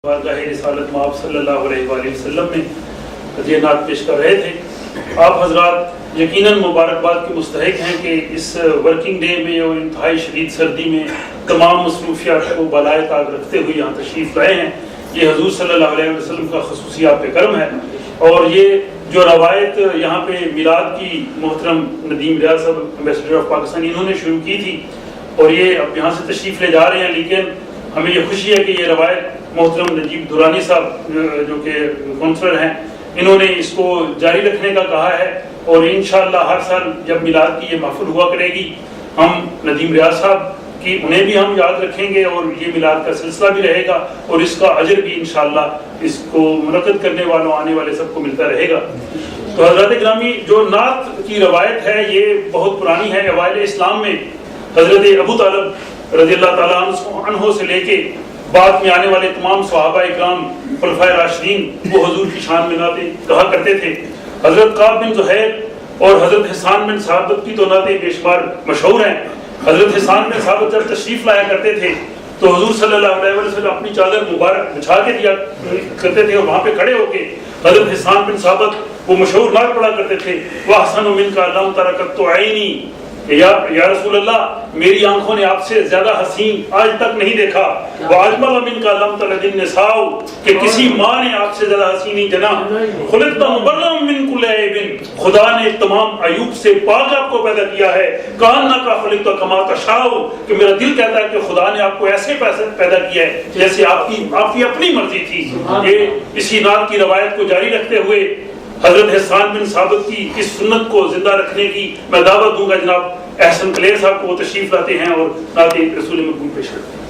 वारगाह रिसालत में आप सल्लल्लाहु अलैहि वसल्लम में हदीया नात पेश कर रहे थे। आप हजरात यकीनन मुबारकबाद के मुस्तहिक हैं कि इस वर्किंग डे में और इंतहाई शदीद सर्दी में तमाम मसरूफियात को बलाए ताक रखते हुए यहाँ तशरीफ़ लाए हैं। ये हजूर सल्लल्लाहु अलैहि वसल्लम का खसूसी आप पे करम है। और ये जो रवायत यहाँ पे मिलाद की मोहतरम नदीम रियाज साहब एम्बेसडर ऑफ पाकिस्तान इन्होंने शुरू की थी और ये अब यहाँ से तशरीफ़ ले जा रहे हैं, लेकिन हमें ये खुशी है कि ये रवायत मोहतरम नजीब दुरानी साहब जो कि काउंसलर हैं, इन्होंने इसको जारी रखने का कहा है। और इंशाअल्लाह हर साल जब मिलाद की ये महफिल हुआ करेगी, हम नदीम रियाज साहब की उन्हें भी हम याद रखेंगे और ये मिलाद का सिलसिला भी रहेगा और इसका अजर भी इंशाअल्लाह इसको मुनक़्क़िद करने वालों आने वाले सबको मिलता रहेगा। तो हज़रात गिरामी, जो नात की रवायत है ये बहुत पुरानी है। अवाइल इस्लाम में हज़रत अबू तालिब रज़ियल्लाहु ताला अन्हु से लेके बाद में आने वाले तमाम सहाबा इकराम खुलफाए राशिदीन वो हुजूर की शान में नाते कहा करते थे। हज़रत काब बिन ज़ुहैर और हज़रत हिसान बिन साबित की तो नाते बेशुमार मशहूर हैं। हज़रत हिसान बिन साबित जब तशरीफ़ लाया करते थे तो हुजूर सल्लल्लाहु अलैहि वसल्लम अपनी चादर मुबारक बिछा के दिया करते थे और वहाँ पे खड़े होके हज़रत हिसान बिन साबित वो मशहूर नात पढ़ा करते थे, वह हसन मिनका लम तरकत तो आईनी, या रसूल अल्लाह मेरी आंखों ने आपसे ज्यादा हसीन आज तक नहीं देखा। वाजमल मिनका लम तलदिन निसाउ, कि किसी माँ ने आपसे ज्यादा हसीन नहीं जना। खुलिक़्ता मुबर्रअम मिन कुल्लि ऐबिन, खुदा ने तमाम अयूब से पाक आपको पैदा किया है। कान्नका खुलिक़्ता कमा तशाउ, कि मेरा दिल कहता है कि खुदा ने आपको ऐसे पैदा किया है जैसे आपकी अपनी मर्जी थी। ये इसी नात की रवायत को जारी रखते हुए हजरत हिसान बिन साबित की इस सुन्नत को जिंदा रखने की मैं दावत दूंगा। जनाब एहसन कलेर साहब को तशरीफ लाते हैं और नाते रसूल मकबूल पेश करते हैं।